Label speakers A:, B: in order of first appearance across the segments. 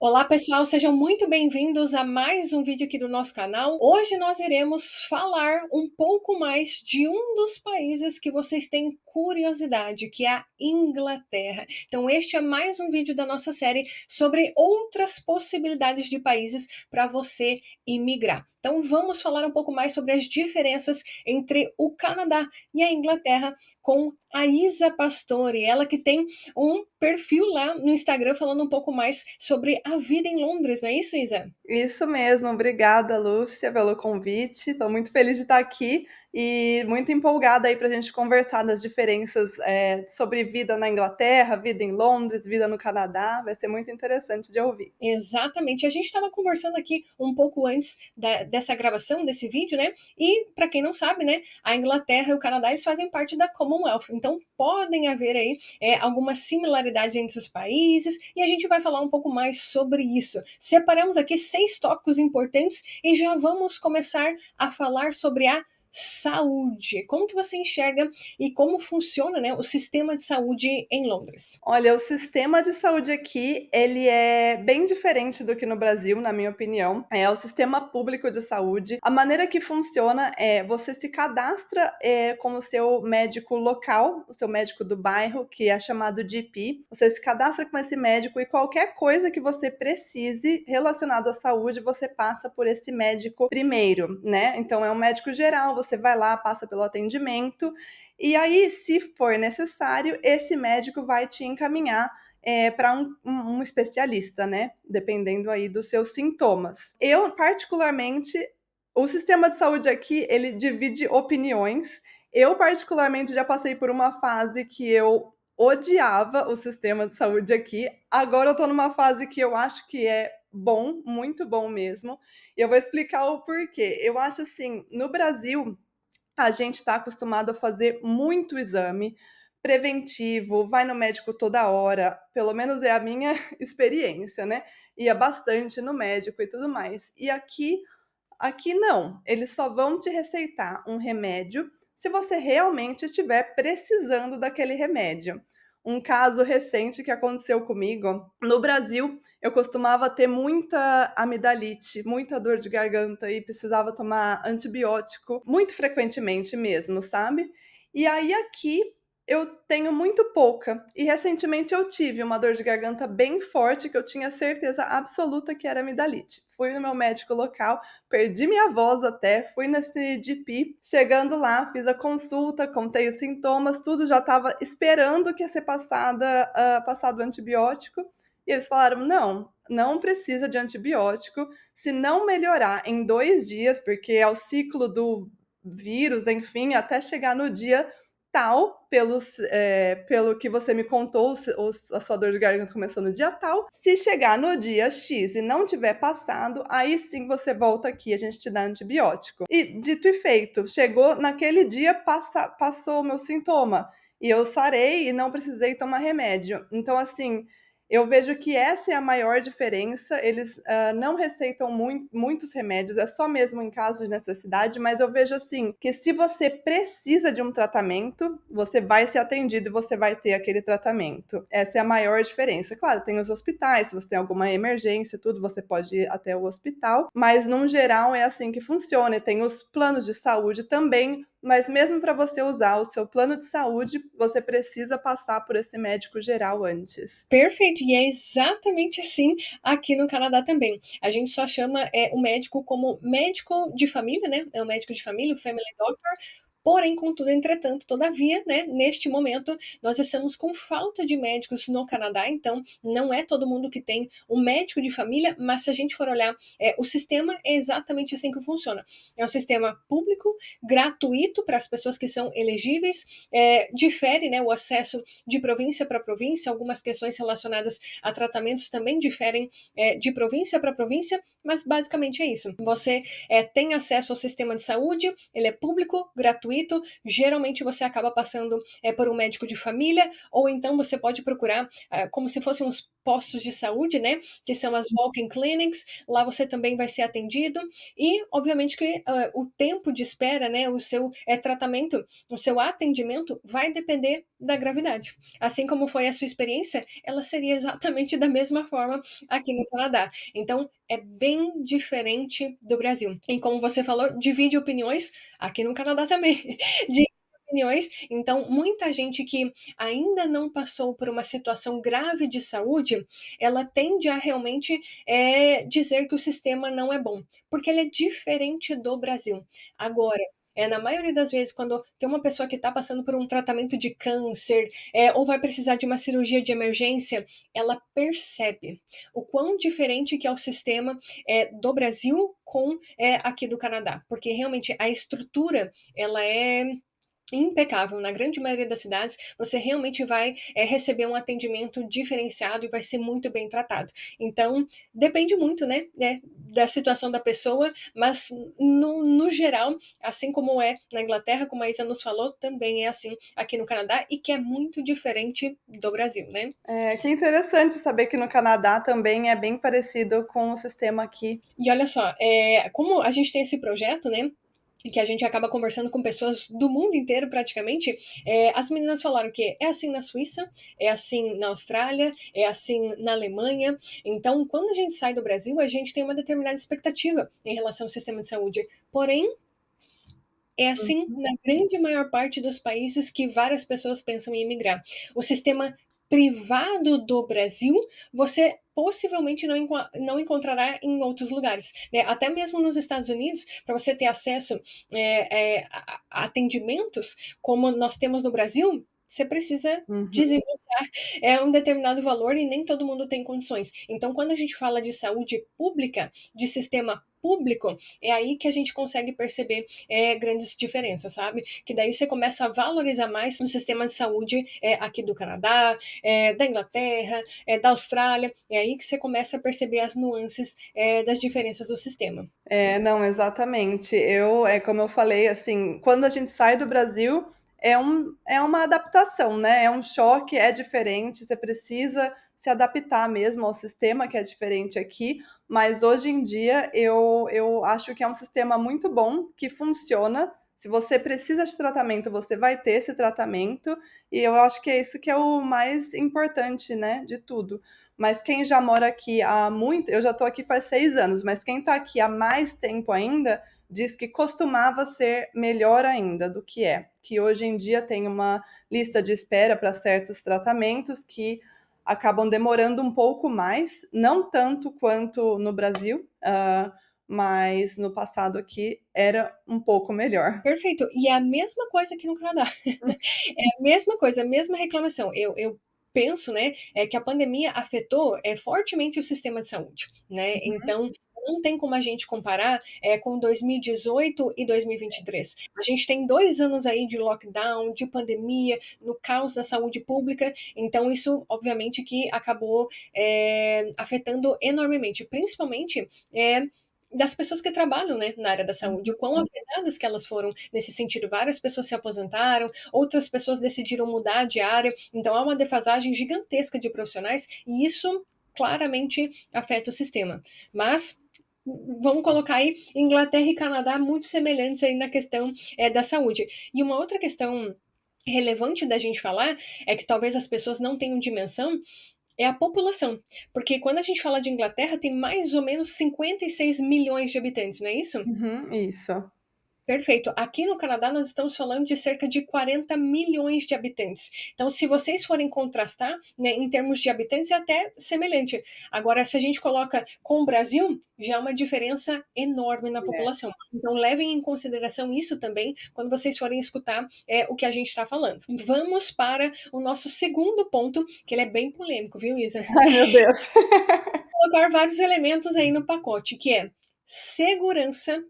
A: Olá pessoal, sejam muito bem-vindos a mais um vídeo aqui do nosso canal. Hoje nós iremos falar um pouco mais de um dos países que vocês têm curiosidade, que é a Inglaterra. Então este é mais um vídeo da nossa série sobre outras possibilidades de países para você imigrar. Então vamos falar um pouco mais sobre as diferenças entre o Canadá e a Inglaterra com a Isa Pastore, ela que tem um perfil lá no Instagram falando um pouco mais sobre a vida em Londres, não é isso, Isa?
B: Isso mesmo, obrigada, Lúcia, pelo convite. Estou muito feliz de estar aqui e muito empolgada aí para a gente conversar das diferenças sobre vida na Inglaterra, vida em Londres, vida no Canadá. Vai ser muito interessante de ouvir.
A: Exatamente. A gente estava conversando aqui um pouco antes dessa gravação, desse vídeo, né? E, para quem não sabe, né, a Inglaterra e o Canadá eles fazem parte da Commonwealth. Então, podem haver aí alguma similaridade entre os países e a gente vai falar um pouco mais sobre isso. Separamos aqui 6 tópicos importantes e já vamos começar a falar sobre a saúde. Como que você enxerga e como funciona, né, o sistema de saúde em Londres?
B: Olha, o sistema de saúde aqui, ele é bem diferente do que no Brasil, na minha opinião. É o sistema público de saúde. A maneira que funciona é você se cadastra com o seu médico local, o seu médico do bairro, que é chamado GP. Você se cadastra com esse médico e qualquer coisa que você precise relacionado à saúde, você passa por esse médico primeiro, né? Então é um médico geral, você vai lá, passa pelo atendimento e aí, se for necessário, esse médico vai te encaminhar para um especialista, né? Dependendo aí dos seus sintomas. Eu, particularmente, o sistema de saúde aqui, ele divide opiniões. Eu, particularmente, já passei por uma fase que eu odiava o sistema de saúde aqui. Agora eu tô numa fase que eu acho que é bom, muito bom mesmo. E eu vou explicar o porquê. Eu acho assim, no Brasil a gente está acostumado a fazer muito exame preventivo, vai no médico toda hora, pelo menos é a minha experiência, né? Ia bastante no médico e tudo mais. E aqui não, eles só vão te receitar um remédio se você realmente estiver precisando daquele remédio. Um caso recente que aconteceu comigo, no Brasil, eu costumava ter muita amidalite, muita dor de garganta e precisava tomar antibiótico muito frequentemente mesmo, sabe? E aí aqui eu tenho muito pouca. E recentemente eu tive uma dor de garganta bem forte que eu tinha certeza absoluta que era amidalite. Fui no meu médico local, perdi minha voz até, fui nesse GP. Chegando lá, fiz a consulta, contei os sintomas, tudo já estava esperando que ia ser passado o antibiótico. E eles falaram: não precisa de antibiótico. Se não melhorar em 2 dias, porque é o ciclo do vírus, enfim, até chegar no dia tal, pelo que você me contou, a sua dor de garganta começou no dia tal. Se chegar no dia X e não tiver passado, aí sim você volta aqui, a gente te dá antibiótico. E dito e feito, chegou naquele dia, passou o meu sintoma. E eu sarei e não precisei tomar remédio. Então, assim, eu vejo que essa é a maior diferença. Eles não receitam muitos remédios, é só mesmo em caso de necessidade, mas eu vejo assim que se você precisa de um tratamento, você vai ser atendido e você vai ter aquele tratamento. Essa é a maior diferença. Claro, tem os hospitais, se você tem alguma emergência, tudo, você pode ir até o hospital, mas no geral é assim que funciona. E tem os planos de saúde também, mas mesmo para você usar o seu plano de saúde, você precisa passar por esse médico geral antes.
A: Perfeito, e é exatamente assim aqui no Canadá também. A gente só chama o médico como médico de família, né? É o médico de família, o family doctor. Porém, contudo, entretanto, todavia, né, neste momento, nós estamos com falta de médicos no Canadá, então não é todo mundo que tem um médico de família, mas se a gente for olhar, o sistema é exatamente assim que funciona. É um sistema público, gratuito para as pessoas que são elegíveis, difere, né, o acesso de província para província, algumas questões relacionadas a tratamentos também diferem de província para província, mas basicamente é isso. Você tem acesso ao sistema de saúde, ele é público, gratuito, gratuito, geralmente você acaba passando por um médico de família, ou então você pode procurar como se fossem uns postos de saúde, né, que são as walk-in clinics, lá você também vai ser atendido, e obviamente que o tempo de espera, né, o seu tratamento, o seu atendimento vai depender da gravidade. Assim como foi a sua experiência, ela seria exatamente da mesma forma aqui no Canadá. Então, é bem diferente do Brasil. E como você falou, divide opiniões aqui no Canadá também. Divide opiniões. Então, muita gente que ainda não passou por uma situação grave de saúde, ela tende a realmente dizer que o sistema não é bom, porque ele é diferente do Brasil. Agora, na maioria das vezes, quando tem uma pessoa que está passando por um tratamento de câncer, ou vai precisar de uma cirurgia de emergência, ela percebe o quão diferente que é o sistema do Brasil com aqui do Canadá, porque realmente a estrutura ela é impecável. Na grande maioria das cidades, você realmente vai receber um atendimento diferenciado e vai ser muito bem tratado. Então, depende muito, né, da situação da pessoa, mas no geral, assim como é na Inglaterra, como a Isa nos falou, também é assim aqui no Canadá e que é muito diferente do Brasil, né?
B: Que interessante saber que no Canadá também é bem parecido com o sistema aqui.
A: E olha só, como a gente tem esse projeto, né? E que a gente acaba conversando com pessoas do mundo inteiro praticamente, as meninas falaram que é assim na Suíça, é assim na Austrália, é assim na Alemanha. Então, quando a gente sai do Brasil, a gente tem uma determinada expectativa em relação ao sistema de saúde. Porém, é assim na grande maior parte dos países que várias pessoas pensam em emigrar. O sistema privado do Brasil, você possivelmente não encontrará em outros lugares. Né? Até mesmo nos Estados Unidos, para você ter acesso a atendimentos como nós temos no Brasil, você precisa
B: Uhum.
A: desembolsar um determinado valor e nem todo mundo tem condições. Então, quando a gente fala de saúde pública, de sistema público, é aí que a gente consegue perceber grandes diferenças, sabe? Que daí você começa a valorizar mais o sistema de saúde aqui do Canadá, da Inglaterra, da Austrália. É aí que você começa a perceber as nuances das diferenças do sistema.
B: Não, exatamente. Como eu falei, assim, quando a gente sai do Brasil, é uma adaptação, né? É um choque, é diferente, você precisa se adaptar mesmo ao sistema que é diferente aqui. Mas hoje em dia eu acho que é um sistema muito bom, que funciona. Se você precisa de tratamento, você vai ter esse tratamento, e eu acho que é isso que é o mais importante, né, de tudo. Mas quem já mora aqui há muito, eu já estou aqui faz 6 anos, mas quem está aqui há mais tempo ainda diz que costumava ser melhor ainda do que é. Que hoje em dia tem uma lista de espera para certos tratamentos que acabam demorando um pouco mais, não tanto quanto no Brasil, mas no passado aqui era um pouco melhor.
A: Perfeito. E é a mesma coisa aqui no Canadá. É a mesma coisa, a mesma reclamação. Eu penso, né, que a pandemia afetou fortemente o sistema de saúde, né? Então, não tem como a gente comparar com 2018 e 2023. A gente tem 2 anos aí de lockdown, de pandemia, no caos da saúde pública. Então, isso, obviamente, que acabou afetando enormemente, principalmente das pessoas que trabalham, né, na área da saúde, o quão afetadas que elas foram nesse sentido. Várias pessoas se aposentaram, outras pessoas decidiram mudar de área, então há uma defasagem gigantesca de profissionais e isso claramente afeta o sistema. Mas vamos colocar aí Inglaterra e Canadá muito semelhantes aí na questão da saúde. E uma outra questão relevante da gente falar é que talvez as pessoas não tenham dimensão é a população. Porque quando a gente fala de Inglaterra, tem mais ou menos 56 milhões de habitantes, não é isso?
B: Uhum, isso.
A: Perfeito. Aqui no Canadá, nós estamos falando de cerca de 40 milhões de habitantes. Então, se vocês forem contrastar, né, em termos de habitantes, é até semelhante. Agora, se a gente coloca com o Brasil, já é uma diferença enorme na população. Então, levem em consideração isso também quando vocês forem escutar o que a gente está falando. Vamos para o nosso segundo ponto, que ele é bem polêmico, viu, Isa?
B: Ai, meu Deus.
A: Colocar vários elementos aí no pacote, que é segurança,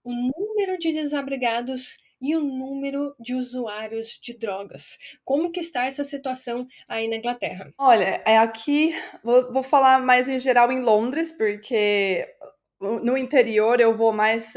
A: o número de desabrigados e o número de usuários de drogas. Como que está essa situação aí na Inglaterra?
B: Olha, aqui, vou falar mais em geral em Londres, porque no interior eu vou mais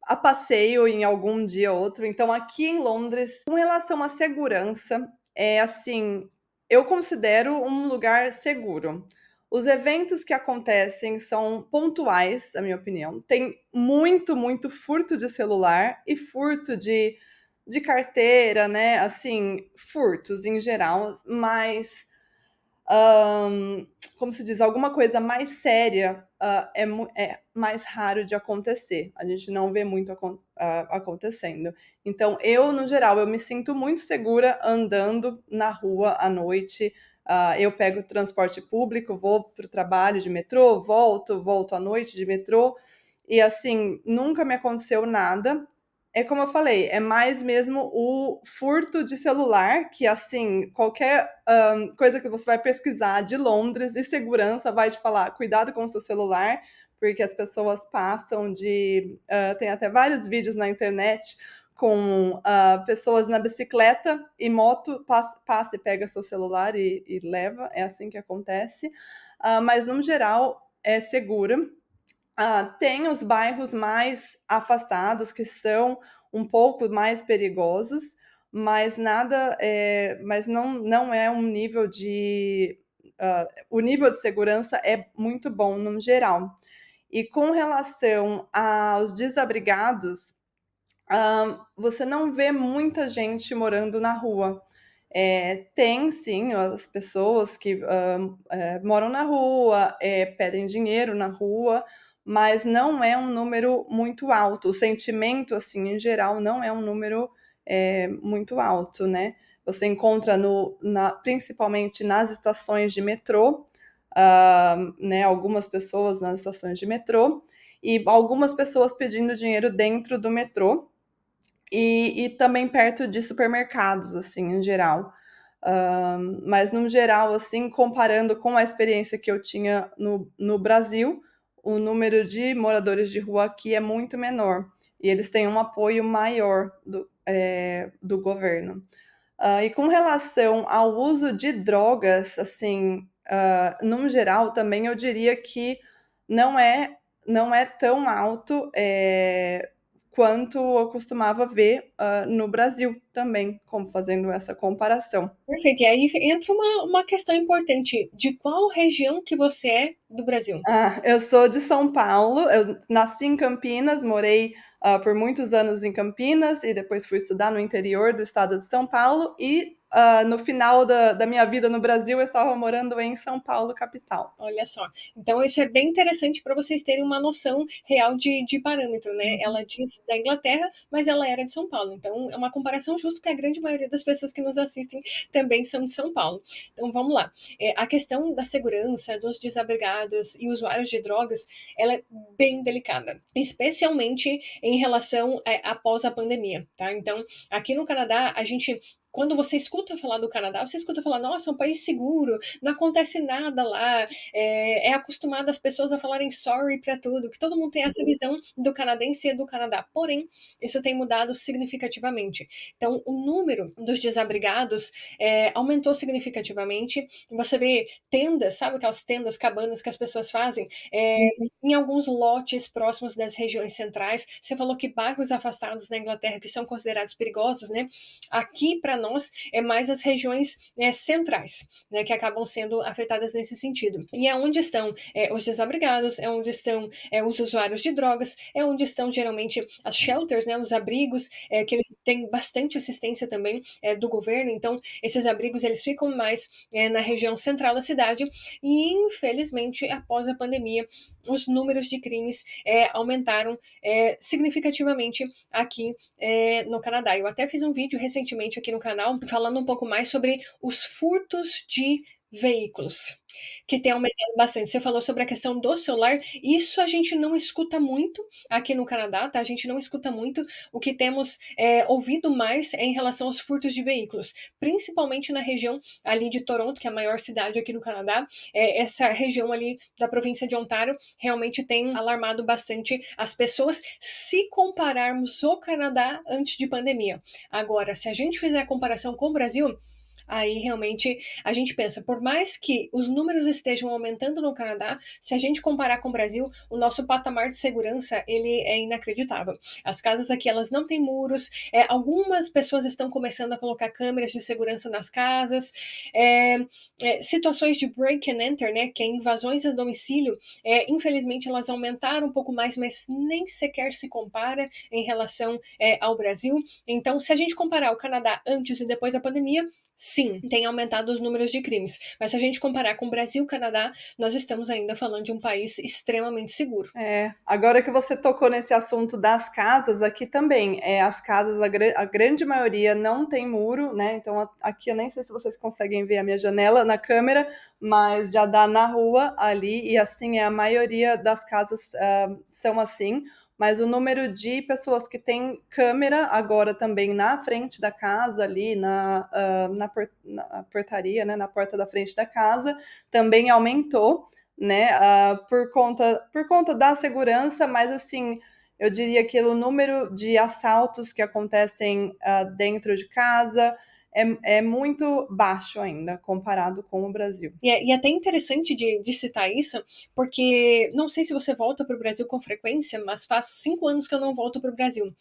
B: a passeio em algum dia ou outro. Então, aqui em Londres, com relação à segurança, é assim, eu considero um lugar seguro. Os eventos que acontecem são pontuais, na minha opinião. Tem muito, muito furto de celular e furto de carteira, né? Assim, furtos em geral, mas como se diz, alguma coisa mais séria é mais raro de acontecer. A gente não vê muito acontecendo. Então, eu, no geral, eu me sinto muito segura andando na rua à noite. Eu pego transporte público, vou para o trabalho de metrô, volto à noite de metrô. E assim, nunca me aconteceu nada. É como eu falei, é mais mesmo o furto de celular, que assim, qualquer coisa que você vai pesquisar de Londres e segurança vai te falar, cuidado com o seu celular, porque as pessoas passam de. Tem até vários vídeos na internet com pessoas na bicicleta e moto, passa e pega seu celular e leva, é assim que acontece. Mas, no geral, é segura. Tem os bairros mais afastados que são um pouco mais perigosos, mas nada, mas não é um nível de, o nível de segurança é muito bom no geral. E com relação aos desabrigados, você não vê muita gente morando na rua. Tem sim as pessoas que moram na rua, pedem dinheiro na rua, mas não é um número muito alto. O sentimento, assim, em geral, não é um número muito alto, né? Você encontra principalmente nas estações de metrô, né, algumas pessoas nas estações de metrô e algumas pessoas pedindo dinheiro dentro do metrô. E também perto de supermercados, assim, em geral. Mas no geral, assim, comparando com a experiência que eu tinha no Brasil, o número de moradores de rua aqui é muito menor. E eles têm um apoio maior do governo. E com relação ao uso de drogas, assim, no geral, também eu diria que não é, não é tão alto quanto eu costumava ver no Brasil também, como fazendo essa comparação.
A: Perfeito. E aí entra uma questão importante. De qual região que você é do Brasil?
B: Eu sou de São Paulo, eu nasci em Campinas, morei por muitos anos em Campinas e depois fui estudar no interior do estado de São Paulo e no final da minha vida no Brasil eu estava morando em São Paulo, capital.
A: Olha só. Então, isso é bem interessante para vocês terem uma noção real de parâmetro, né?
B: Uhum.
A: Ela diz da Inglaterra, mas ela era de São Paulo. Então, é uma comparação justa, que a grande maioria das pessoas que nos assistem também são de São Paulo. Então, vamos lá. A questão da segurança dos desabrigados e usuários de drogas, ela é bem delicada, especialmente em relação após a pandemia, tá? Então, aqui no Canadá, a gente quando você escuta falar do Canadá, você escuta falar, nossa, é um país seguro, não acontece nada lá, acostumado as pessoas a falarem sorry para tudo, que todo mundo tem essa visão do canadense e do Canadá. Porém, isso tem mudado significativamente. Então, o número dos desabrigados aumentou significativamente. Você vê tendas, sabe aquelas tendas, cabanas que as pessoas fazem? Em alguns lotes próximos das regiões centrais. Você falou que bairros afastados na Inglaterra que são considerados perigosos, né? Aqui, para nós, é mais as regiões centrais, né, que acabam sendo afetadas nesse sentido. E é onde estão os desabrigados, é onde estão os usuários de drogas, é onde estão geralmente as shelters, né, os abrigos, que eles têm bastante assistência também do governo. Então, esses abrigos eles ficam mais na região central da cidade. E, infelizmente, após a pandemia, os números de crimes aumentaram significativamente aqui no Canadá. Eu até fiz um vídeo recentemente aqui no canal falando um pouco mais sobre os furtos de veículos, que tem aumentado bastante. Você falou sobre a questão do celular, isso a gente não escuta muito aqui no Canadá, tá? A gente não escuta muito. O que temos ouvido mais é em relação aos furtos de veículos, principalmente na região ali de Toronto, que é a maior cidade aqui no Canadá. Essa região ali da província de Ontário realmente tem alarmado bastante as pessoas, se compararmos o Canadá antes de pandemia. Agora, se a gente fizer a comparação com o Brasil, Aí realmente a gente pensa, por mais que os números estejam aumentando no Canadá, se a gente comparar com o Brasil, o nosso patamar de segurança ele é inacreditável. As casas aqui elas não têm muros, algumas pessoas estão começando a colocar câmeras de segurança nas casas, situações de break and enter, né, que é invasões a domicílio, infelizmente elas aumentaram um pouco mais, mas nem sequer se compara em relação ao Brasil. Então, se a gente comparar o Canadá antes e depois da pandemia, sim, tem aumentado os números de crimes. Mas se a gente comparar com o Brasil e o Canadá, nós estamos ainda falando de um país extremamente seguro.
B: Agora que você tocou nesse assunto das casas, aqui também, as casas, a grande maioria não tem muro, né? Então aqui eu nem sei se vocês conseguem ver a minha janela na câmera, mas já dá na rua ali, e assim a maioria das casas são assim. Mas o número de pessoas que tem câmera agora também na frente da casa, ali na portaria, né, na porta da frente da casa, também aumentou, né, por conta da segurança, mas assim, eu diria que o número de assaltos que acontecem dentro de casa é muito baixo ainda, comparado com o Brasil.
A: E até interessante de citar isso, porque não sei se você volta para o Brasil com frequência, mas faz 5 anos que eu não volto para o Brasil.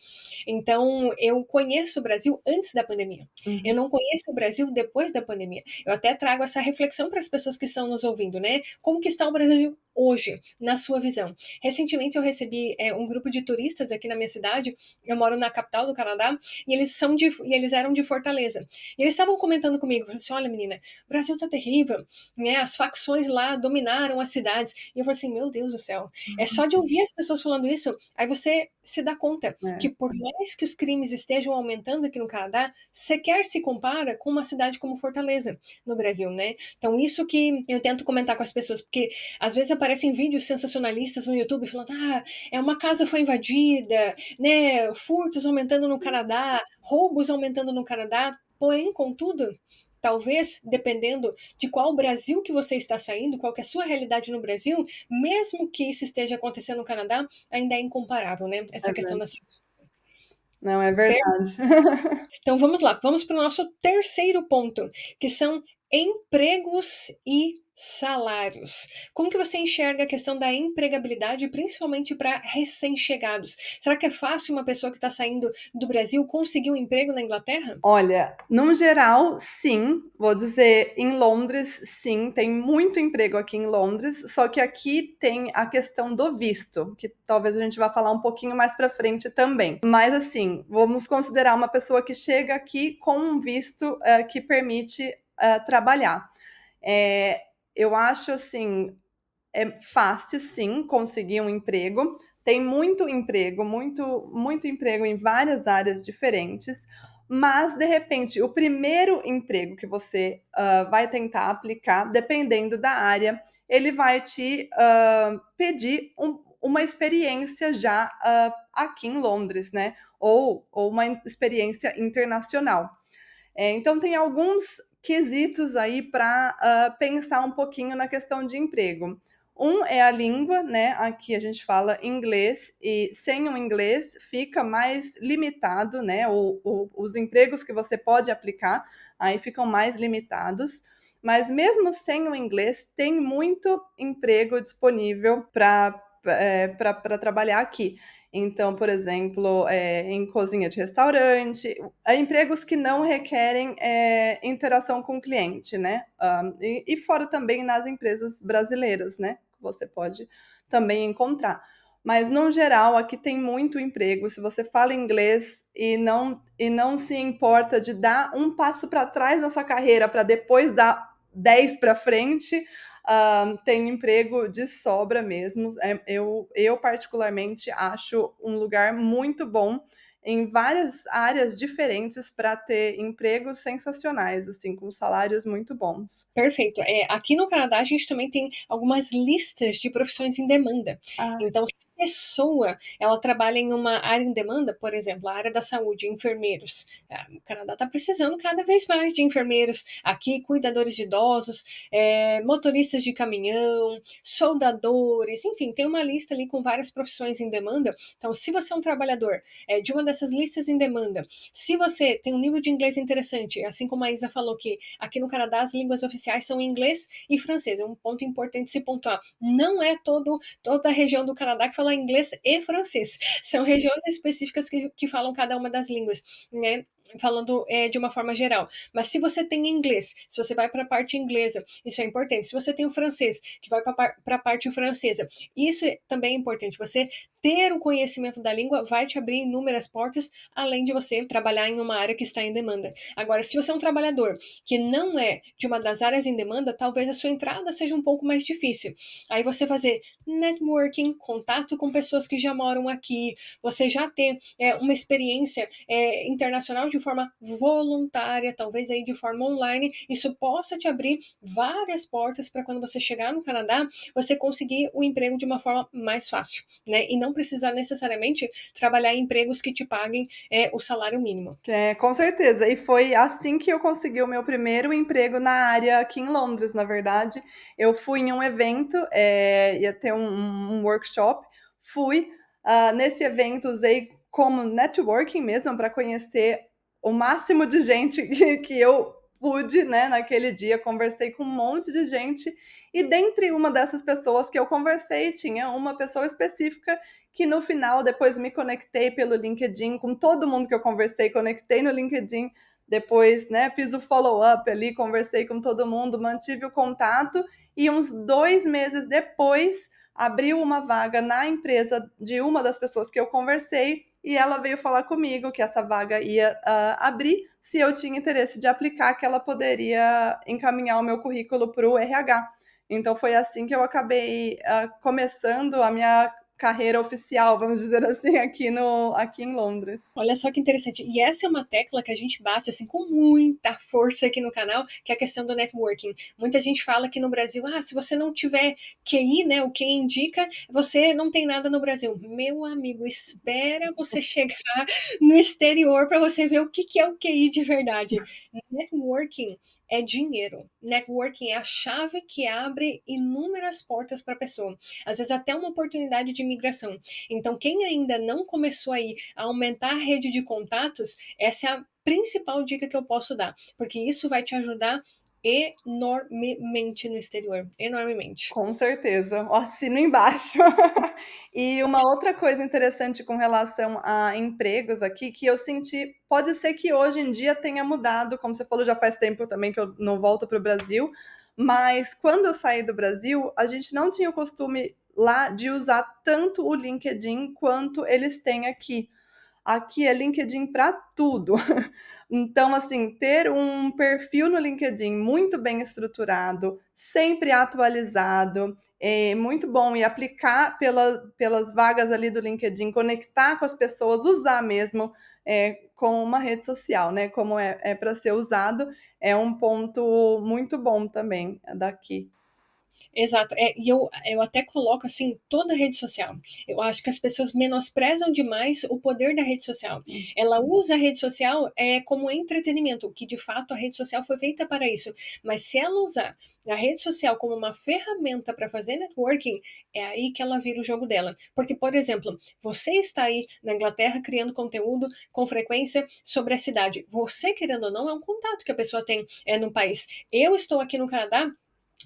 A: Então, eu conheço o Brasil antes da pandemia. Eu
B: Uhum.
A: não conheço o Brasil depois da pandemia. Eu até trago essa reflexão para as pessoas que estão nos ouvindo, né? Como que está o Brasil hoje, na sua visão? Recentemente eu recebi um grupo de turistas aqui na minha cidade. Eu moro na capital do Canadá e eles eram de Fortaleza. E eles estavam comentando comigo, falaram assim: olha, menina, o Brasil tá terrível, né? As facções lá dominaram as cidades. E eu falei assim: meu Deus do céu, é só de ouvir as pessoas falando isso, aí você se dá conta que
B: É,
A: por mais que os crimes estejam aumentando aqui no Canadá, sequer se compara com uma cidade como Fortaleza, no Brasil, né? Então, isso que eu tento comentar com as pessoas, porque às vezes aparecem vídeos sensacionalistas no YouTube falando: uma casa foi invadida, né? Furtos aumentando no Canadá, roubos aumentando no Canadá. Porém, contudo, talvez, dependendo de qual Brasil que você está saindo, qual que é a sua realidade no Brasil, mesmo que isso esteja acontecendo no Canadá, ainda é incomparável, né?
B: é
A: Essa questão da
B: verdade.
A: segurança.
B: Não, é verdade.
A: Então vamos lá, vamos para o nosso terceiro ponto, que são empregos e salários. Como que você enxerga a questão da empregabilidade, principalmente para recém-chegados? Será que é fácil uma pessoa que está saindo do Brasil conseguir um emprego na Inglaterra?
B: Olha, num geral, sim. Vou dizer, em Londres, sim, tem muito emprego aqui em Londres, só que aqui tem a questão do visto, que talvez a gente vá falar um pouquinho mais para frente também. Mas assim, vamos considerar uma pessoa que chega aqui com um visto que permite trabalhar. É, eu acho assim, é fácil sim conseguir um emprego. Tem muito emprego, muito emprego em várias áreas diferentes, mas de repente o primeiro emprego que você vai tentar aplicar, dependendo da área, ele vai te pedir uma experiência já aqui em Londres, né? Ou uma experiência internacional. Então, tem alguns quesitos aí para pensar um pouquinho na questão de emprego. Um é a língua, né? Aqui a gente fala inglês, e sem o inglês fica mais limitado, né? Os empregos que você pode aplicar aí ficam mais limitados. Mas mesmo sem o inglês, tem muito emprego disponível para trabalhar aqui. Então, por exemplo, em cozinha de restaurante, há empregos que não requerem interação com o cliente, né? E fora também nas empresas brasileiras, né? Que você pode também encontrar. Mas, no geral, aqui tem muito emprego. Se você fala inglês e não se importa de dar um passo para trás na sua carreira para depois dar 10 para frente, tem emprego de sobra mesmo. Eu particularmente acho um lugar muito bom em várias áreas diferentes para ter empregos sensacionais, assim, com salários muito bons.
A: Perfeito. Aqui no Canadá, a gente também tem algumas listas de profissões em demanda.
B: Ah,
A: Então, sempre pessoa, ela trabalha em uma área em demanda, por exemplo, a área da saúde, enfermeiros. O Canadá está precisando cada vez mais de enfermeiros aqui, cuidadores de idosos, motoristas de caminhão, soldadores, enfim, tem uma lista ali com várias profissões em demanda. Então, se você é um trabalhador de uma dessas listas em demanda, se você tem um nível de inglês interessante, assim como a Isa falou que aqui no Canadá as línguas oficiais são inglês e francês, é um ponto importante se pontuar. Não é toda a região do Canadá que fala inglês e francês, são regiões específicas que falam cada uma das línguas, né? Falando de uma forma geral. Mas se você tem inglês, se você vai para a parte inglesa, isso é importante. Se você tem o francês, que vai para a parte francesa, isso também é importante. Você ter o conhecimento da língua vai te abrir inúmeras portas, além de você trabalhar em uma área que está em demanda. Agora, se você é um trabalhador que não é de uma das áreas em demanda, talvez a sua entrada seja um pouco mais difícil. Aí você fazer networking, contato com pessoas que já moram aqui, você já ter uma experiência internacional de forma voluntária, talvez aí de forma online, isso possa te abrir várias portas para quando você chegar no Canadá, você conseguir o emprego de uma forma mais fácil, né? E não precisar necessariamente trabalhar em empregos que te paguem o salário mínimo.
B: Com certeza. E foi assim que eu consegui o meu primeiro emprego na área aqui em Londres, na verdade. Eu fui em um evento, ia ter um workshop, fui. Nesse evento usei como networking mesmo para conhecer o máximo de gente que eu pude, né, naquele dia. Conversei com um monte de gente e dentre uma dessas pessoas que eu conversei, tinha uma pessoa específica que no final depois me conectei pelo LinkedIn com todo mundo que eu conversei, conectei no LinkedIn, depois, né, fiz o follow-up ali, conversei com todo mundo, mantive o contato e uns 2 meses depois abriu uma vaga na empresa de uma das pessoas que eu conversei e ela veio falar comigo que essa vaga ia abrir, se eu tinha interesse de aplicar, que ela poderia encaminhar o meu currículo para o RH. Então foi assim que eu acabei começando a minha carreira oficial, vamos dizer assim, aqui em Londres.
A: Olha só que interessante. E essa é uma tecla que a gente bate assim com muita força aqui no canal, que é a questão do networking. Muita gente fala que no Brasil, se você não tiver QI, né, o que indica, você não tem nada no Brasil. Meu amigo, espera você chegar no exterior para você ver o que é o QI de verdade. Networking é dinheiro. Networking é a chave que abre inúmeras portas para a pessoa. Às vezes até uma oportunidade de imigração. Então, quem ainda não começou aí a aumentar a rede de contatos, essa é a principal dica que eu posso dar, porque isso vai te ajudar enormemente no exterior, enormemente.
B: Com certeza, assino embaixo. E uma outra coisa interessante com relação a empregos aqui, que eu senti, pode ser que hoje em dia tenha mudado, como você falou, já faz tempo também que eu não volto para o Brasil, mas quando eu saí do Brasil, a gente não tinha o costume lá de usar tanto o LinkedIn quanto eles têm aqui. Aqui é LinkedIn para tudo. Então, assim, ter um perfil no LinkedIn muito bem estruturado, sempre atualizado, é muito bom. E aplicar pelas vagas ali do LinkedIn, conectar com as pessoas, usar mesmo como uma rede social, né? Como é para ser usado, é um ponto muito bom também daqui.
A: Exato. E eu até coloco assim toda a rede social. Eu acho que as pessoas menosprezam demais o poder da rede social. Ela usa a rede social como entretenimento, que de fato a rede social foi feita para isso. Mas se ela usar a rede social como uma ferramenta para fazer networking, é aí que ela vira o jogo dela. Porque, por exemplo, você está aí na Inglaterra criando conteúdo com frequência sobre a cidade. Você, querendo ou não, é um contato que a pessoa tem no país. Eu estou aqui no Canadá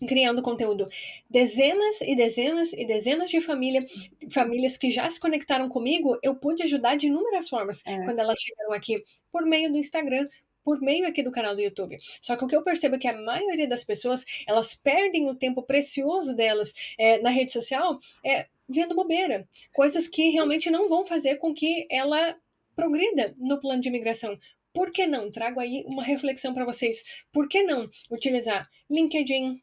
A: criando conteúdo. Dezenas e dezenas e dezenas de famílias que já se conectaram comigo, eu pude ajudar de inúmeras formas
B: É.
A: quando elas chegaram aqui, por meio do Instagram, por meio aqui do canal do YouTube. Só que o que eu percebo é que a maioria das pessoas, elas perdem o tempo precioso delas na rede social vendo bobeira. Coisas que realmente não vão fazer com que ela progrida no plano de imigração. Por que não? Trago aí uma reflexão para vocês. Por que não utilizar LinkedIn,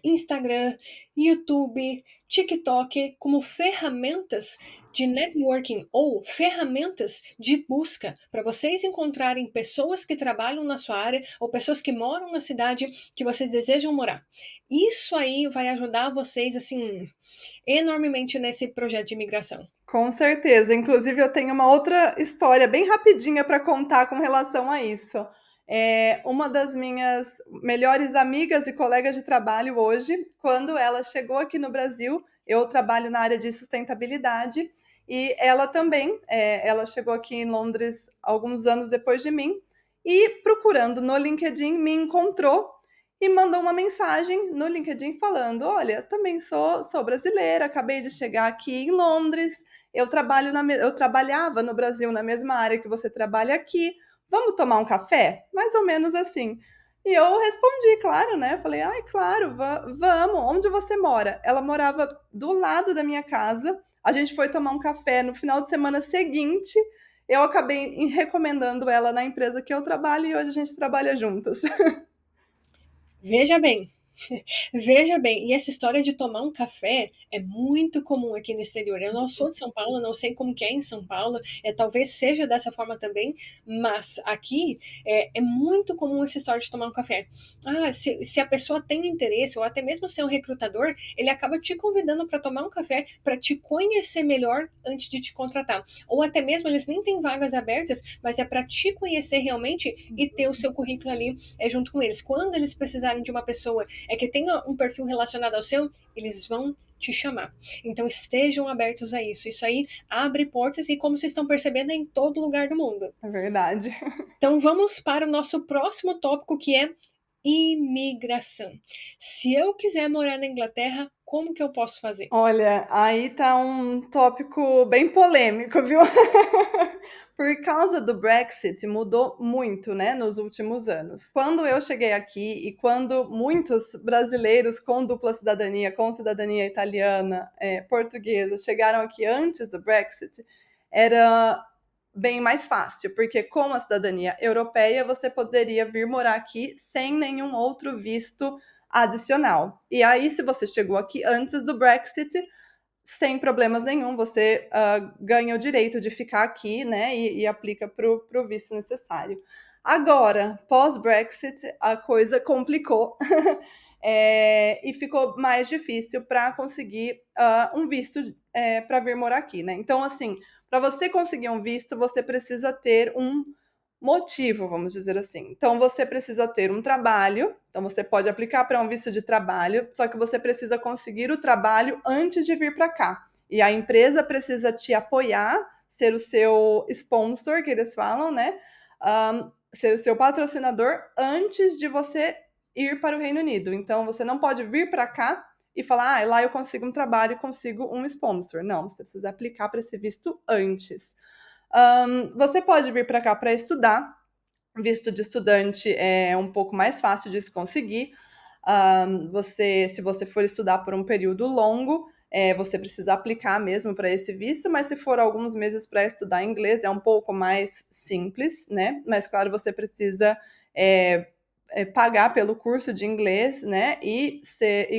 A: Instagram, YouTube, TikTok como ferramentas de networking ou ferramentas de busca para vocês encontrarem pessoas que trabalham na sua área ou pessoas que moram na cidade que vocês desejam morar. Isso aí vai ajudar vocês assim enormemente nesse projeto de imigração.
B: Com certeza. Inclusive, eu tenho uma outra história bem rapidinha para contar com relação a isso. Uma das minhas melhores amigas e colegas de trabalho hoje, quando ela chegou aqui no Brasil, eu trabalho na área de sustentabilidade e ela também, ela chegou aqui em Londres alguns anos depois de mim e procurando no LinkedIn me encontrou e mandou uma mensagem no LinkedIn falando: "Olha, também sou brasileira, acabei de chegar aqui em Londres, eu trabalhava no Brasil na mesma área que você trabalha aqui. Vamos tomar um café?" Mais ou menos assim. E eu respondi, claro, né? Falei, ai, claro, vamos. Onde você mora? Ela morava do lado da minha casa. A gente foi tomar um café no final de semana seguinte. Eu acabei recomendando ela na empresa que eu trabalho e hoje a gente trabalha juntas.
A: Veja bem, veja bem, e essa história de tomar um café é muito comum aqui no exterior. Eu não sou de São Paulo, não sei como que é em São Paulo, talvez seja dessa forma também, mas aqui é muito comum essa história de tomar um café. Ah, se a pessoa tem interesse, ou até mesmo ser um recrutador, ele acaba te convidando para tomar um café para te conhecer melhor antes de te contratar. Ou até mesmo eles nem têm vagas abertas, mas é para te conhecer realmente e ter o seu currículo ali junto com eles. Quando eles precisarem de uma pessoa que tenha um perfil relacionado ao seu, eles vão te chamar. Então estejam abertos a isso. Isso aí abre portas e, como vocês estão percebendo, é em todo lugar do mundo.
B: É verdade.
A: Então vamos para o nosso próximo tópico, que é imigração. Se eu quiser morar na Inglaterra, como que eu posso fazer?
B: Olha, aí tá um tópico bem polêmico, viu? Por causa do Brexit, mudou muito, né, nos últimos anos. Quando eu cheguei aqui e quando muitos brasileiros com dupla cidadania, com cidadania italiana, portuguesa, chegaram aqui antes do Brexit, era bem mais fácil, porque com a cidadania europeia você poderia vir morar aqui sem nenhum outro visto adicional. E aí, se você chegou aqui antes do Brexit, sem problemas nenhum, você ganha o direito de ficar aqui, né, e aplica para o visto necessário. Agora, pós-Brexit, a coisa complicou e ficou mais difícil para conseguir um visto para vir morar aqui, né? Então, assim, para você conseguir um visto, você precisa ter um motivo, vamos dizer assim. Então, você precisa ter um trabalho, então você pode aplicar para um visto de trabalho, só que você precisa conseguir o trabalho antes de vir para cá. E a empresa precisa te apoiar, ser o seu sponsor, que eles falam, né? Ser o seu patrocinador antes de você ir para o Reino Unido. Então, você não pode vir para cá e falar, lá eu consigo um trabalho e consigo um sponsor. Não, você precisa aplicar para esse visto antes. Você pode vir para cá para estudar. Visto de estudante é um pouco mais fácil de se conseguir. Se você for estudar por um período longo, você precisa aplicar mesmo para esse visto, mas se for alguns meses para estudar inglês, é um pouco mais simples, né? Mas, claro, você precisa pagar pelo curso de inglês, né? E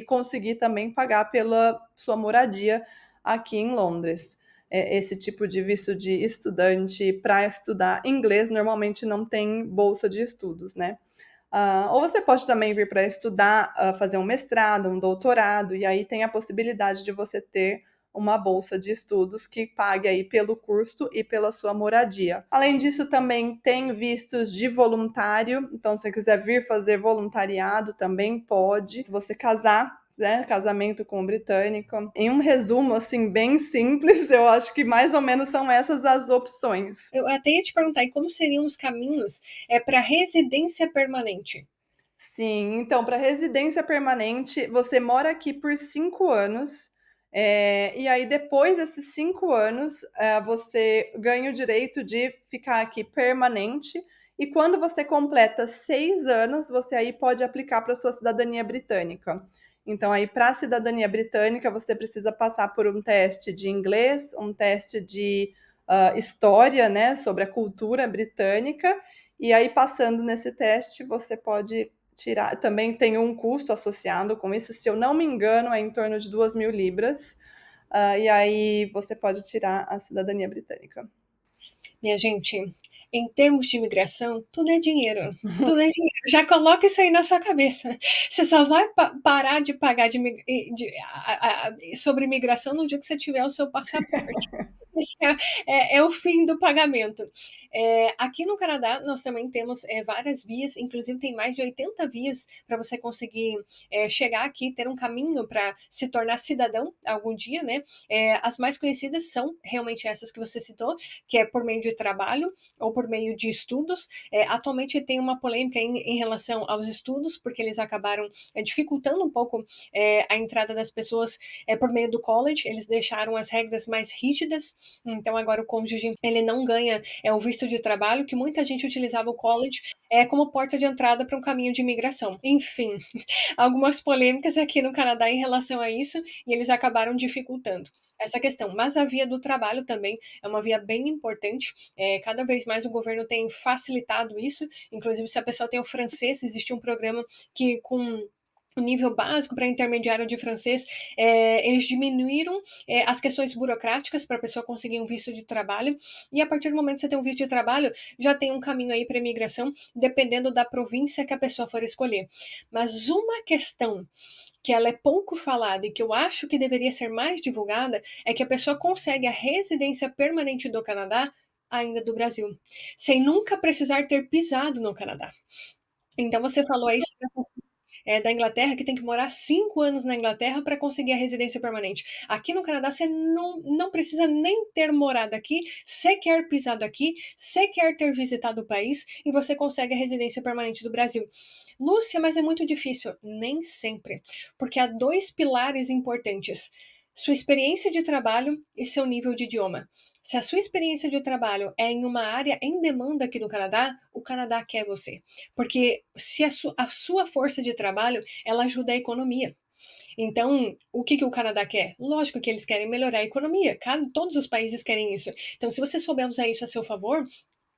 B: conseguir também pagar pela sua moradia aqui em Londres. Esse tipo de visto de estudante para estudar inglês normalmente não tem bolsa de estudos, né? Ou você pode também vir para estudar, fazer um mestrado, um doutorado, e aí tem a possibilidade de você ter uma bolsa de estudos que pague aí pelo curso e pela sua moradia. Além disso, também tem vistos de voluntário, então se você quiser vir fazer voluntariado, também pode. Se você casar, né, casamento com um britânico. Em um resumo, assim, bem simples, eu acho que mais ou menos são essas as opções.
A: Eu até ia te perguntar, e como seriam os caminhos para residência permanente?
B: Sim, então, para residência permanente, você mora aqui por 5 anos, e aí depois desses 5 anos, você ganha o direito de ficar aqui permanente, e quando você completa 6 anos, você aí pode aplicar para sua cidadania britânica. Então aí, para a cidadania britânica, você precisa passar por um teste de inglês, um teste de, história, né, sobre a cultura britânica, e aí passando nesse teste, você pode tirar, também tem um custo associado com isso, se eu não me engano, é em torno de 2.000 libras. E aí você pode tirar a cidadania britânica.
A: Minha gente, em termos de imigração, tudo é dinheiro. Tudo é dinheiro. Já coloca isso aí na sua cabeça. Você só vai parar de pagar sobre imigração no dia que você tiver o seu passaporte. Esse é o fim do pagamento. Aqui no Canadá, nós também temos várias vias, inclusive tem mais de 80 vias para você conseguir chegar aqui, ter um caminho para se tornar cidadão algum dia, né? As mais conhecidas são realmente essas que você citou, que é por meio de trabalho ou por meio de estudos. Atualmente tem uma polêmica em relação aos estudos, porque eles acabaram dificultando um pouco a entrada das pessoas por meio do college. Eles deixaram as regras mais rígidas, então agora o cônjuge ele não ganha o visto de trabalho, que muita gente utilizava o college como porta de entrada para um caminho de imigração. Enfim, algumas polêmicas aqui no Canadá em relação a isso, e eles acabaram dificultando essa questão. Mas a via do trabalho também é uma via bem importante. Cada vez mais o governo tem facilitado isso. Inclusive, se a pessoa tem o francês, existe um programa que com o nível básico para intermediário de francês, eles diminuíram as questões burocráticas para a pessoa conseguir um visto de trabalho, e a partir do momento que você tem um visto de trabalho, já tem um caminho aí para imigração, dependendo da província que a pessoa for escolher. Mas uma questão que ela é pouco falada e que eu acho que deveria ser mais divulgada é que a pessoa consegue a residência permanente do Canadá ainda do Brasil, sem nunca precisar ter pisado no Canadá. Então você falou aí da Inglaterra, que tem que morar 5 anos na Inglaterra para conseguir a residência permanente. Aqui no Canadá, você não precisa nem ter morado aqui, sequer pisado aqui, sequer ter visitado o país, e você consegue a residência permanente do Brasil. Lúcia, mas é muito difícil. Nem sempre. Porque há 2 pilares importantes: sua experiência de trabalho e seu nível de idioma. Se a sua experiência de trabalho é em uma área em demanda aqui no Canadá, o Canadá quer você. Porque se a sua força de trabalho, ela ajuda a economia. Então, o que o Canadá quer? Lógico que eles querem melhorar a economia. Todos os países querem isso. Então, se você souber usar isso a seu favor,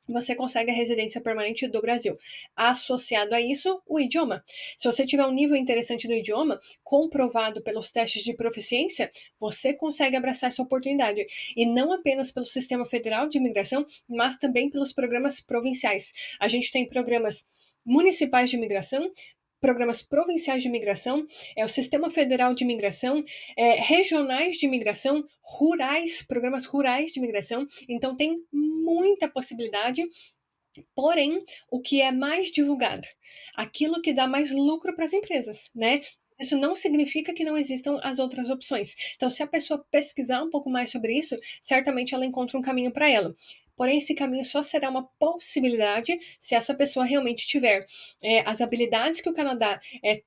A: você consegue a residência permanente do Brasil. Associado a isso, o idioma. Se você tiver um nível interessante do idioma, comprovado pelos testes de proficiência, você consegue abraçar essa oportunidade. E não apenas pelo Sistema Federal de Imigração, mas também pelos programas provinciais. A gente tem programas municipais de imigração, programas provinciais de imigração, o Sistema Federal de Imigração, regionais de imigração, rurais, programas rurais de imigração. Então tem muita possibilidade. Porém, o que é mais divulgado? Aquilo que dá mais lucro para as empresas, né? Isso não significa que não existam as outras opções. Então, se a pessoa pesquisar um pouco mais sobre isso, certamente ela encontra um caminho para ela. Porém, esse caminho só será uma possibilidade se essa pessoa realmente tiver as habilidades que o Canadá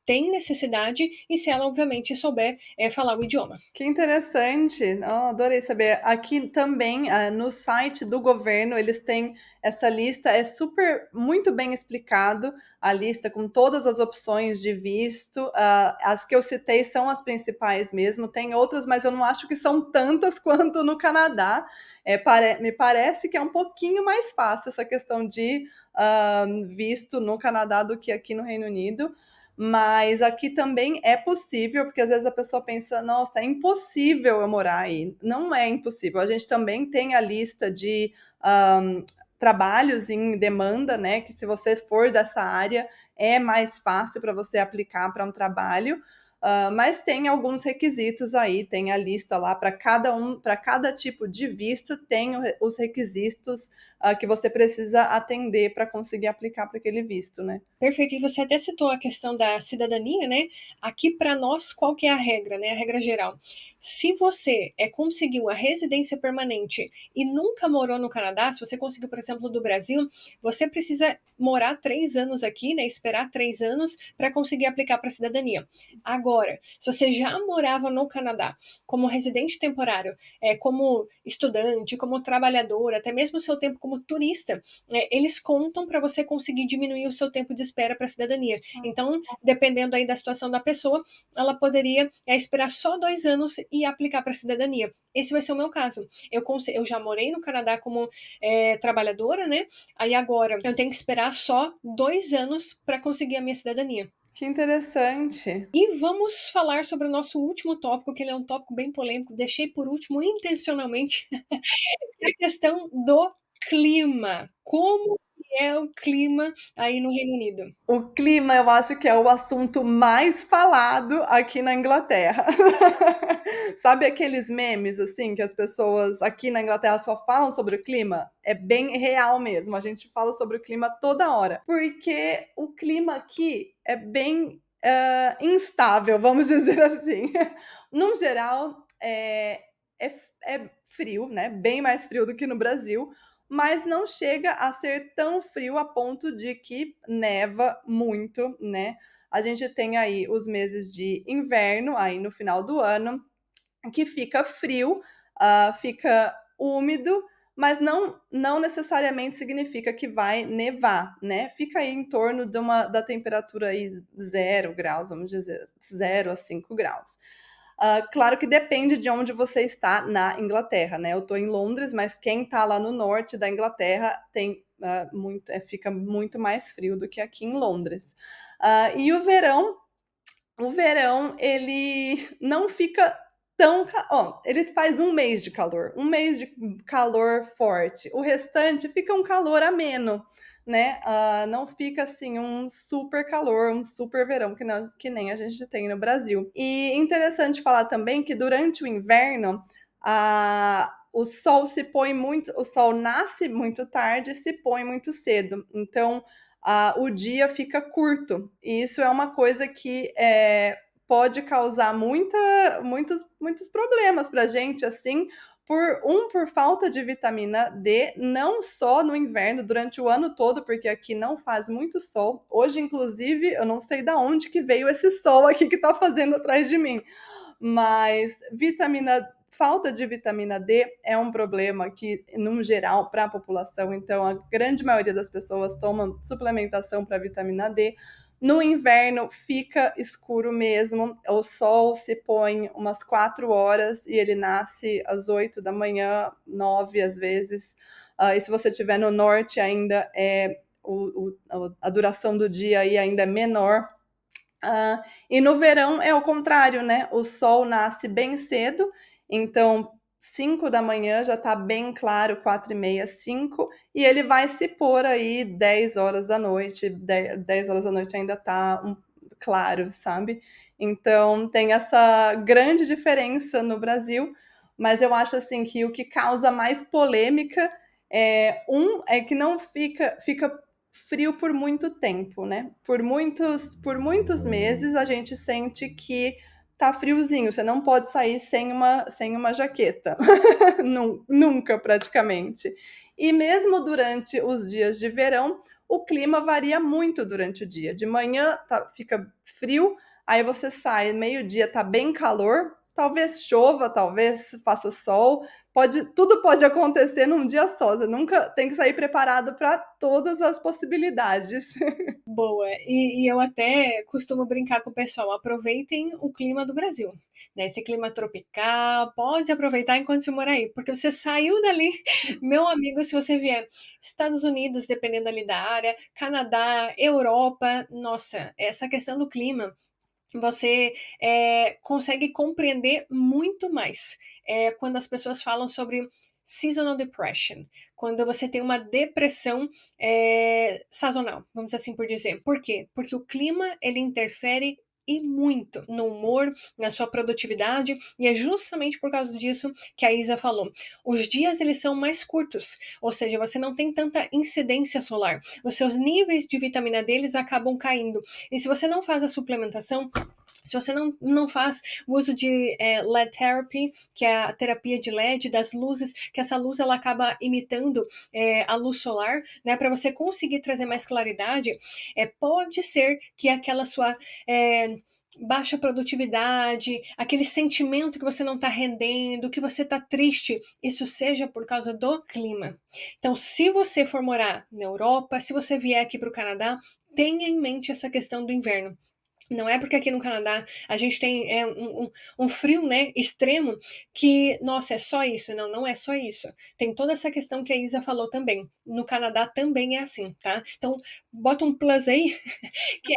A: tem necessidade, e se ela, obviamente, souber falar o idioma.
B: Que interessante! Oh, adorei saber. Aqui também, no site do governo, eles têm essa lista, é super, muito bem explicado a lista com todas as opções de visto. As que eu citei são as principais mesmo, tem outras, mas eu não acho que são tantas quanto no Canadá. Me parece que é um pouquinho mais fácil essa questão de visto no Canadá do que aqui no Reino Unido. Mas aqui também é possível, porque às vezes a pessoa pensa, nossa, é impossível eu morar aí. Não é impossível. A gente também tem a lista de trabalhos em demanda, né? Que se você for dessa área, é mais fácil para você aplicar para um trabalho. Mas tem alguns requisitos aí, tem a lista lá para cada tipo de visto, tem os requisitos que você precisa atender para conseguir aplicar para aquele visto, né?
A: Perfeito. E você até citou a questão da cidadania, né? Aqui para nós, qual que é a regra, né? A regra geral. Se você conseguiu a residência permanente e nunca morou no Canadá, se você conseguiu, por exemplo, do Brasil, você precisa morar 3 anos aqui, né? Esperar 3 anos para conseguir aplicar para a cidadania. Agora, se você já morava no Canadá como residente temporário, como estudante, como trabalhador, até mesmo o seu tempo como turista, eles contam para você conseguir diminuir o seu tempo de espera para a cidadania. Então, dependendo aí da situação da pessoa, ela poderia esperar só 2 anos e aplicar para a cidadania. Esse vai ser o meu caso. Eu já morei no Canadá como trabalhadora, né? Aí agora eu tenho que esperar só 2 anos para conseguir a minha cidadania.
B: Que interessante.
A: E vamos falar sobre o nosso último tópico, que ele é um tópico bem polêmico, deixei por último intencionalmente, que é a questão do clima. Como que é o clima aí no Reino Unido?
B: O clima, eu acho que é o assunto mais falado aqui na Inglaterra. Sabe aqueles memes, assim, que as pessoas aqui na Inglaterra só falam sobre o clima? É bem real mesmo, a gente fala sobre o clima toda hora. Porque o clima aqui é bem instável, vamos dizer assim. No geral, é, é frio, né? Bem mais frio do que no Brasil, mas não chega a ser tão frio a ponto de que neva muito, né? A gente tem aí os meses de inverno, aí no final do ano, que fica frio, fica úmido, mas não necessariamente significa que vai nevar, né? Fica aí em torno da temperatura aí 0 graus, vamos dizer, 0 a 5 graus. Claro que depende de onde você está na Inglaterra, né? Eu estou em Londres, mas quem está lá no norte da Inglaterra tem fica muito mais frio do que aqui em Londres. E o verão, ele não fica tão. Ele faz um mês de calor forte. O restante fica um calor ameno, né? Não fica assim um super calor, um super verão que nem a gente tem no Brasil. E interessante falar também que durante o inverno, o sol se põe muito, o sol nasce muito tarde e se põe muito cedo. Então, o dia fica curto. E isso é uma coisa que pode causar muitos problemas para a gente, assim, por falta de vitamina D, não só no inverno, durante o ano todo, porque aqui não faz muito sol. Hoje, inclusive, eu não sei da onde que veio esse sol aqui que está fazendo atrás de mim, mas falta de vitamina D é um problema que, no geral, para a população. Então, a grande maioria das pessoas tomam suplementação para vitamina D. No inverno fica escuro mesmo, o sol se põe umas 4 horas e ele nasce às 8 da manhã, 9 às vezes. E se você estiver no norte ainda, a duração do dia aí ainda é menor. E no verão é o contrário, né? O sol nasce bem cedo, então 5 da manhã já está bem claro, 4h30, 5, e ele vai se pôr aí 10 horas da noite, 10 horas da noite ainda está claro, sabe? Então tem essa grande diferença no Brasil, mas eu acho assim que o que causa mais polêmica é que não fica frio por muito tempo, né? Por muitos meses a gente sente que tá friozinho, você não pode sair sem uma jaqueta. Nunca, praticamente. E mesmo durante os dias de verão, o clima varia muito durante o dia. De manhã fica frio, aí você sai, meio-dia tá bem calor, talvez chova, talvez faça sol, tudo pode acontecer num dia só. Você nunca tem que sair preparado para todas as possibilidades.
A: Boa. E eu até costumo brincar com o pessoal, aproveitem o clima do Brasil, né? Esse clima tropical, pode aproveitar enquanto você mora aí, porque você saiu dali, meu amigo, se você vier Estados Unidos, dependendo ali da área, Canadá, Europa, nossa, essa questão do clima você consegue compreender muito mais quando as pessoas falam sobre seasonal depression, quando você tem uma depressão sazonal, vamos assim por dizer. Por quê? Porque o clima ele interfere e muito no humor, na sua produtividade, e é justamente por causa disso que a Isa falou. Os dias eles são mais curtos, ou seja, você não tem tanta incidência solar. Os seus níveis de vitamina D eles acabam caindo. E se você não faz a suplementação, se você não faz o uso de LED therapy, que é a terapia de LED, das luzes, que essa luz ela acaba imitando a luz solar, né, para você conseguir trazer mais claridade, pode ser que aquela sua baixa produtividade, aquele sentimento que você não está rendendo, que você está triste, isso seja por causa do clima. Então, se você for morar na Europa, se você vier aqui para o Canadá, tenha em mente essa questão do inverno. Não é porque aqui no Canadá a gente tem um frio, né, extremo, que, nossa, é só isso. Não, não é só isso. Tem toda essa questão que a Isa falou também. No Canadá também é assim, tá? Então, bota um plus aí, que é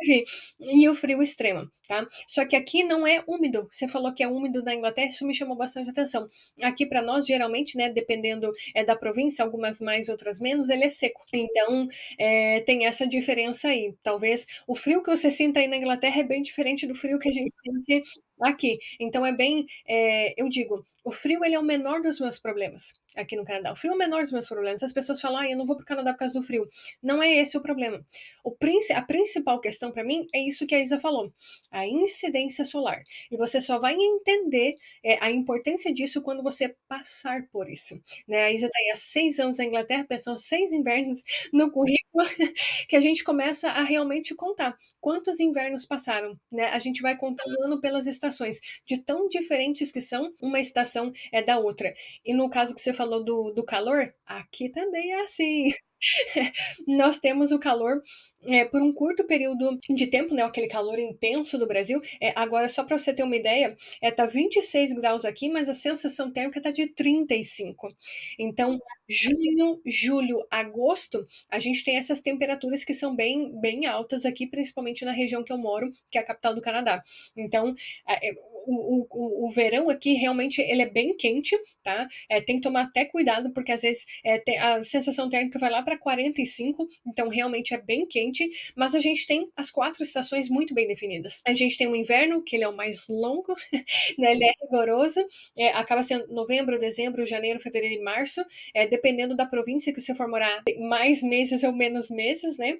A: neve e o frio extremo, tá? Só que aqui não é úmido. Você falou que é úmido na Inglaterra, isso me chamou bastante atenção. Aqui para nós, geralmente, né, dependendo da província, algumas mais, outras menos, ele é seco. Então, tem essa diferença aí. Talvez o frio que você sinta aí na Inglaterra é bem diferente do frio que a gente sente aqui. Então, eu digo, o frio ele é o menor dos meus problemas aqui no Canadá. O frio é o menor dos meus problemas. As pessoas falam, eu não vou pro Canadá por causa do frio. Não é esse o problema. A principal questão para mim é isso que a Isa falou, a incidência solar. E você só vai entender a importância disso quando você passar por isso. Né? A Isa está aí há 6 anos na Inglaterra, pensam 6 invernos no currículo, que a gente começa a realmente contar quantos invernos passaram. Né? A gente vai contando ano pelas estações, de tão diferentes que são uma estação da outra. E no caso que você falou do calor, aqui também é assim. Nós temos o calor por um curto período de tempo, né? Aquele calor intenso do Brasil. Agora, só para você ter uma ideia, tá 26 graus aqui, mas a sensação térmica tá de 35. Então, junho, julho, agosto, a gente tem essas temperaturas que são bem, bem altas aqui, principalmente na região que eu moro, que é a capital do Canadá. Então, o verão aqui realmente ele é bem quente, tá? Tem que tomar até cuidado, porque às vezes a sensação térmica vai lá para 45, então realmente é bem quente, mas a gente tem as 4 estações muito bem definidas. A gente tem o inverno, que ele é o mais longo, né? Ele é rigoroso, acaba sendo novembro, dezembro, janeiro, fevereiro e março, dependendo da província que você for morar, mais meses ou menos meses, né?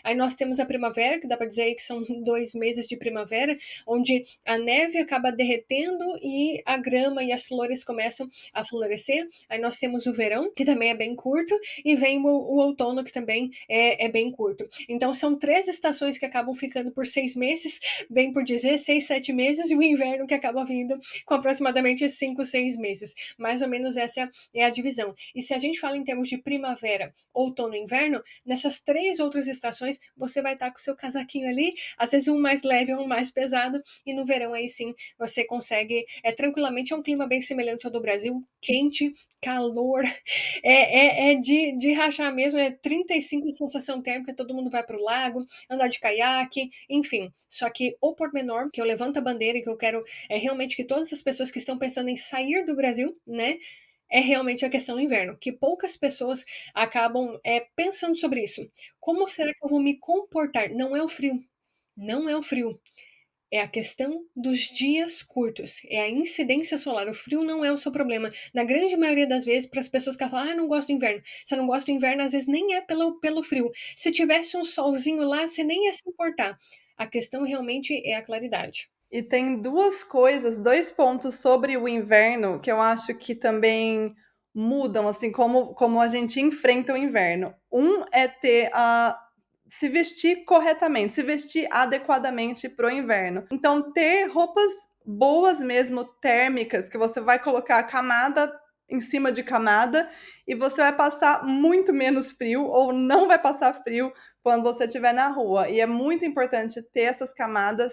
A: Aí nós temos a primavera, que dá para dizer que são 2 meses de primavera, onde a neve acaba derretendo e a grama e as flores começam a florescer. Aí nós temos o verão, que também é bem curto, e vem o outono, que também é bem curto. Então são 3 estações que acabam ficando por 6 meses, bem por dizer, 6, 7 meses, e o inverno que acaba vindo com aproximadamente 5, 6 meses. Mais ou menos essa é a divisão. E se a gente fala em termos de primavera, outono e inverno, nessas 3 outras estações você vai estar com o seu casaquinho ali, às vezes um mais leve ou um mais pesado, e no verão aí sim você consegue tranquilamente, é um clima bem semelhante ao do Brasil, quente, calor, é de rachar mesmo, 35 de sensação térmica, todo mundo vai pro lago, andar de caiaque, enfim. Só que o pormenor, que eu levanto a bandeira e que eu quero realmente que todas as pessoas que estão pensando em sair do Brasil, né, é realmente a questão do inverno, que poucas pessoas acabam pensando sobre isso. Como será que eu vou me comportar? Não é o frio, não é o frio. É a questão dos dias curtos, é a incidência solar. O frio não é o seu problema. Na grande maioria das vezes, para as pessoas que falam, não gosto do inverno. Você não gosta do inverno, às vezes nem é pelo frio. Se tivesse um solzinho lá, você nem ia se importar. A questão realmente é a claridade.
B: E tem 2 coisas, 2 pontos sobre o inverno que eu acho que também mudam, assim, como a gente enfrenta o inverno. Um é se vestir corretamente, se vestir adequadamente para o inverno. Então, ter roupas boas mesmo, térmicas, que você vai colocar camada em cima de camada e você vai passar muito menos frio ou não vai passar frio quando você estiver na rua. E é muito importante ter essas camadas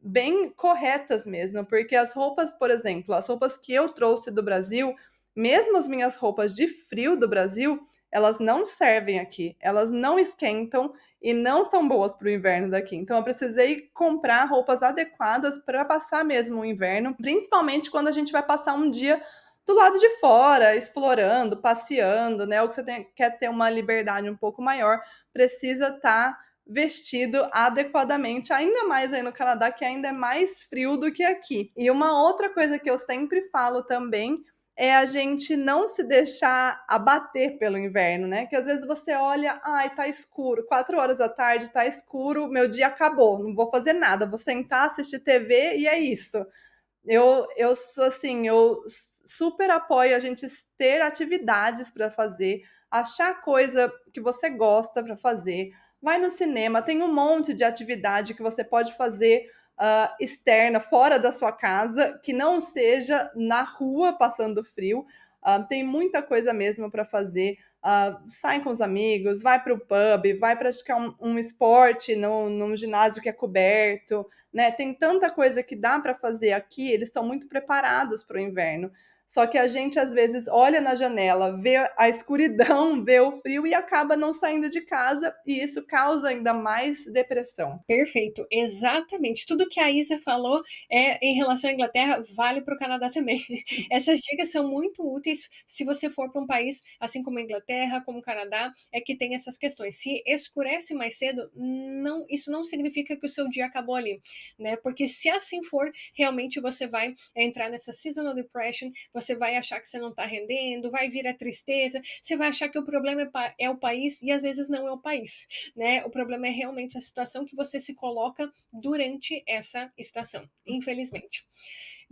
B: bem corretas mesmo, porque as roupas, por exemplo, as roupas que eu trouxe do Brasil, mesmo as minhas roupas de frio do Brasil, elas não servem aqui, elas não esquentam e não são boas para o inverno daqui. Então eu precisei comprar roupas adequadas para passar mesmo o inverno, principalmente quando a gente vai passar um dia do lado de fora, explorando, passeando, né? Ou que quer ter uma liberdade um pouco maior, precisa estar vestido adequadamente, ainda mais aí no Canadá, que ainda é mais frio do que aqui. E uma outra coisa que eu sempre falo também é a gente não se deixar abater pelo inverno, né? Que às vezes você olha, ai, tá escuro, 4 horas da tarde, tá escuro, meu dia acabou, não vou fazer nada, vou sentar, assistir TV e é isso. Eu sou assim, eu super apoio a gente ter atividades para fazer, achar coisa que você gosta para fazer, vai no cinema, tem um monte de atividade que você pode fazer, externa, fora da sua casa, que não seja na rua passando frio. Tem muita coisa mesmo para fazer. Sai com os amigos, vai para o pub, vai praticar um esporte num ginásio que é coberto, né? Tem tanta coisa que dá para fazer aqui, eles estão muito preparados para o inverno. Só que a gente às vezes olha na janela, vê a escuridão, vê o frio e acaba não saindo de casa, e isso causa ainda mais depressão.
A: Perfeito, exatamente. Tudo que a Isa falou, em relação à Inglaterra, vale para o Canadá também. Essas dicas são muito úteis se você for para um país, assim como a Inglaterra, como o Canadá, é que tem essas questões. Se escurece mais cedo, não, isso não significa que o seu dia acabou ali, né? Porque se assim for, realmente você vai entrar nessa seasonal depression, você vai achar que você não está rendendo, vai vir a tristeza, você vai achar que o problema é o país e às vezes não é o país, né? O problema é realmente a situação que você se coloca durante essa estação, infelizmente.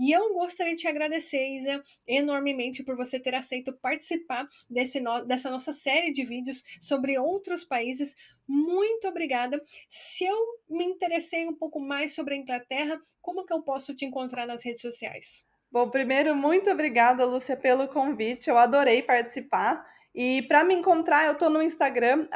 A: E eu gostaria de te agradecer, Isa, enormemente por você ter aceito participar dessa nossa série de vídeos sobre outros países. Muito obrigada. Se eu me interessei um pouco mais sobre a Inglaterra, como que eu posso te encontrar nas redes sociais?
B: Bom, primeiro, muito obrigada, Lúcia, pelo convite. Eu adorei participar. E para me encontrar, eu estou no Instagram,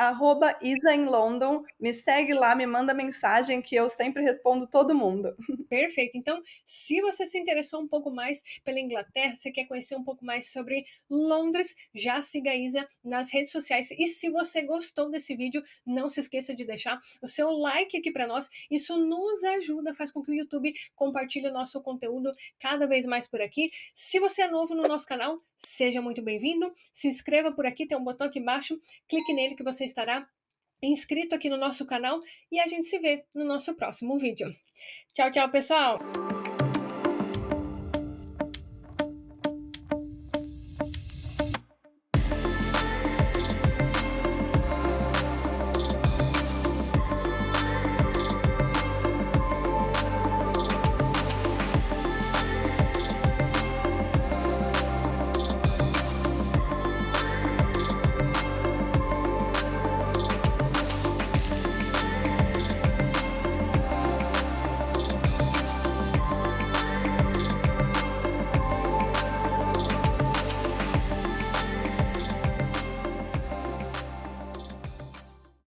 B: @isainlondon. Me segue lá, me manda mensagem que eu sempre respondo todo mundo.
A: Perfeito. Então, se você se interessou um pouco mais pela Inglaterra, você quer conhecer um pouco mais sobre Londres, já siga a Isa nas redes sociais. E se você gostou desse vídeo, não se esqueça de deixar o seu like aqui para nós. Isso nos ajuda, faz com que o YouTube compartilhe o nosso conteúdo cada vez mais por aqui. Se você é novo no nosso canal, seja muito bem-vindo. Se inscreva por aqui, tem um botão aqui embaixo. Clique nele que você estará inscrito aqui no nosso canal e a gente se vê no nosso próximo vídeo. Tchau, tchau, pessoal!